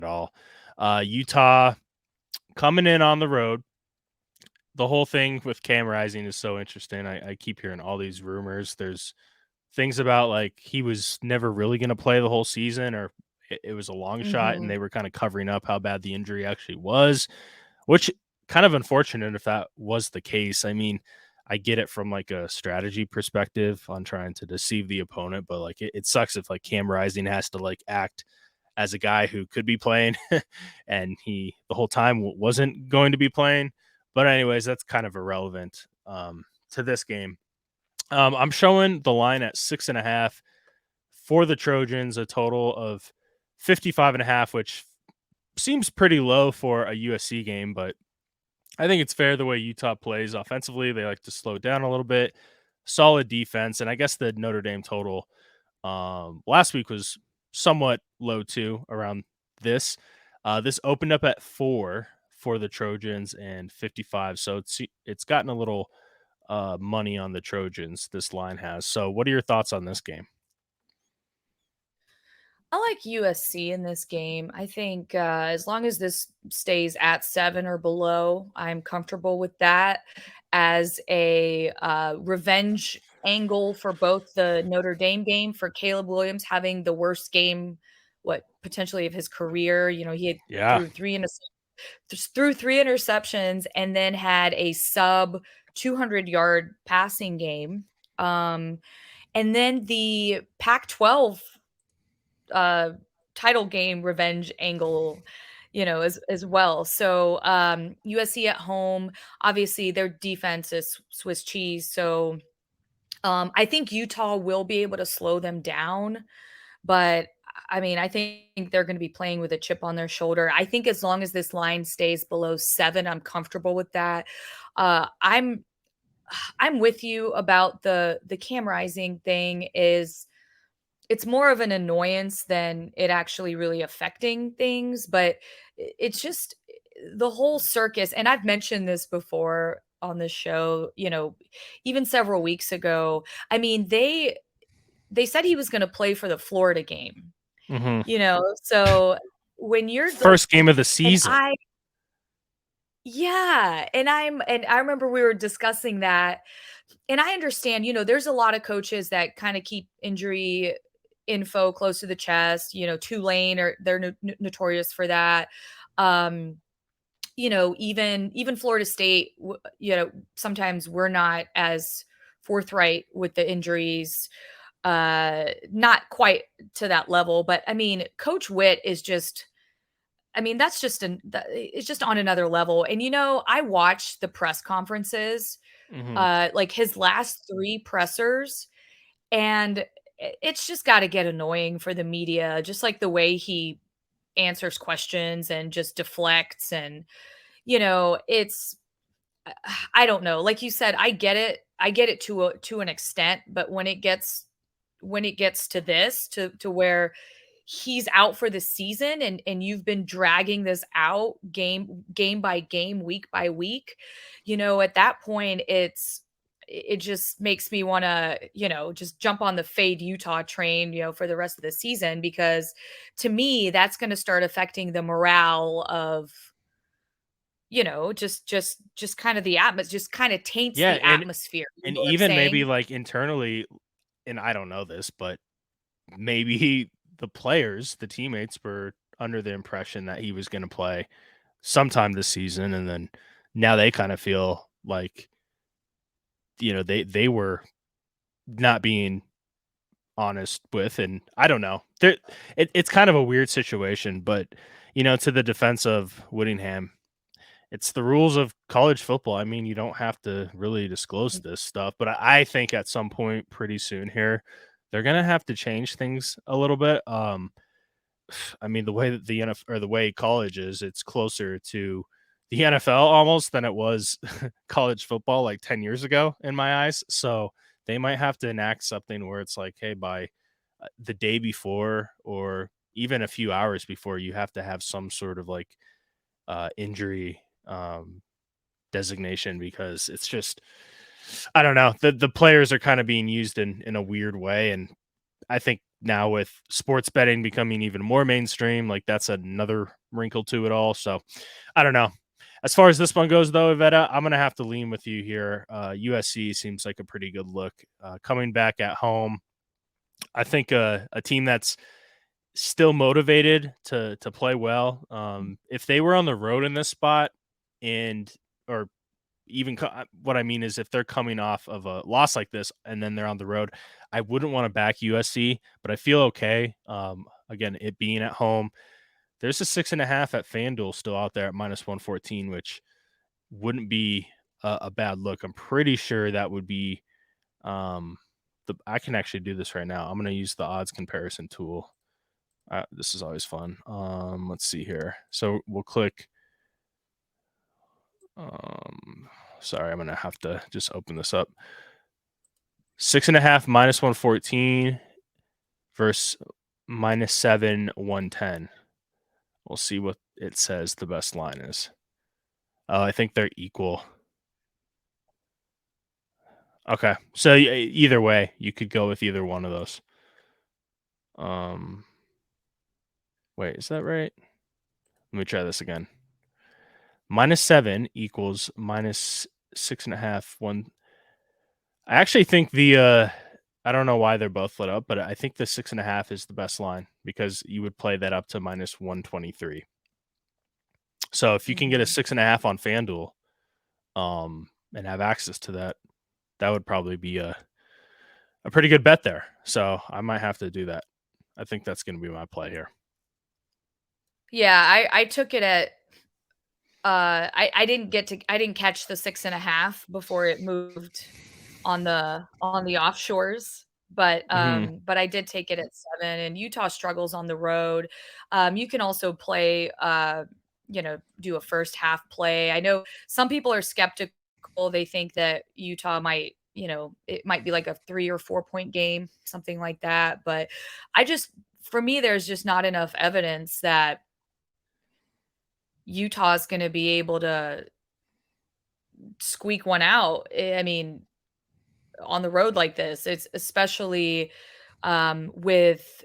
at all. Utah coming in on the road. The whole thing with Cam Rising is so interesting. I keep hearing all these rumors. There's things about like he was never really going to play the whole season, or it was a long shot, and Mhm. they were kind of covering up how bad the injury actually was, which kind of unfortunate if that was the case. I mean, I get it from like a strategy perspective on trying to deceive the opponent, but like it sucks if like Cam Rising has to like act as a guy who could be playing and he the whole time wasn't going to be playing. But anyways, that's kind of irrelevant to this game. I'm showing the line at 6.5 for the Trojans, a total of 55.5, which seems pretty low for a USC game, but I think it's fair the way Utah plays offensively. They like to slow down a little bit, solid defense, and I guess the Notre Dame total last week was somewhat low too, around this. This opened up at 4 for the Trojans and 55, so it's gotten a little money on the Trojans. This line has. So, what are your thoughts on this game? I like USC in this game. I think as long as this stays at 7 or below, I'm comfortable with that as a revenge angle for both the Notre Dame game for Caleb Williams having the worst game, what potentially of his career. You know, he had Yeah, threw threw 3 interceptions and then had a sub 200-yard passing game. And then the Pac-12 uh title game revenge angle, as well. So USC at home, obviously their defense is Swiss cheese. So I think Utah will be able to slow them down, but I mean, I think they're going to be playing with a chip on their shoulder. I think as long as this line stays below 7, I'm comfortable with that. I'm with you about the Cam Rising thing. Is It's more of an annoyance than it actually really affecting things, but it's just the whole circus, and I've mentioned this before on this show, even several weeks ago. I mean, they said he was gonna play for the Florida game, hmm so when you're the first game of the and season. I yeah, and I remember we were discussing that, and I understand, there's a lot of coaches that kinda keep injury info close to the chest. Tulane, or they're notorious for that. Um, even Florida State, sometimes we're not as forthright with the injuries, not quite to that level, but I mean, Coach Witt is just I mean, it's just on another level. And I watched the press conferences, hmm like his last 3 pressers, and it's just got to get annoying for the media, just like the way he answers questions and just deflects. And it's I don't know. Like you said, I get it. I get it to an extent, but when it gets to this, to where he's out for the season, and you've been dragging this out game by game, week by week, at that point it just makes me want to, just jump on the fade Utah train, for the rest of the season, because to me that's going to start affecting the morale of, just kind of the atmosphere, just kind of taints Yeah, the atmosphere. You and know what I'm even maybe saying? like internally, and I don't know this, but maybe the players, the teammates were under the impression that he was going to play sometime this season, and then now they kind of feel like they were not being honest with, and I don't know. It's kind of a weird situation, but to the defense of Whittingham, it's the rules of college football. I mean, you don't have to really disclose this stuff, but I think at some point pretty soon here, they're gonna have to change things a little bit. I mean, the way that the NFL or the way college is, it's closer to the NFL almost than it was college football like 10 years ago in my eyes. So they might have to enact something where it's like, hey, by the day before or even a few hours before, you have to have some sort of like injury designation, because it's just I don't know. The players are kind of being used in a weird way, and I think now with sports betting becoming even more mainstream, like that's another wrinkle to it all. So I don't know. As far as this one goes, though, Iveta, I'm going to have to lean with you here. USC seems like a pretty good look. Coming back at home, I think a team that's still motivated to play well. If they were on the road in this spot, and or even what I mean is if they're coming off of a loss like this and then they're on the road, I wouldn't want to back USC, but I feel okay. Again, it being at home, there's a 6.5 at FanDuel still out there at -114, which wouldn't be a bad look. I'm pretty sure that would be I can actually do this right now. I'm going to use the odds comparison tool. This is always fun. Let's see here. So we'll click. Um, Sorry, I'm gonna have to just open this up. 6.5 -114 versus -7 110. We'll see what it says the best line is. I think they're equal. Okay, so either way, you could go with either one of those. Um, Wait, is that right? Let me try this again. -7 equals -6.5 1. I actually think I don't know why they're both lit up, but I think the 6.5 is the best line because you would play that up to -123. So if you can get a Mhm. 6.5 on FanDuel, and have access to that, that would probably be a pretty good bet there. So I might have to do that. I think that's going to be my play here. Yeah, I took it at I didn't catch the 6.5 before it moved on the offshores, Hmm. but I did take it at 7, and Utah struggles on the road. You can also play, do a first half play. I know some people are skeptical. They think that Utah might, it might be like a 3 or 4 point game, something like that, but I just for me, there's just not enough evidence that Utah's gonna be able to squeak one out. I mean, on the road like this, it's especially with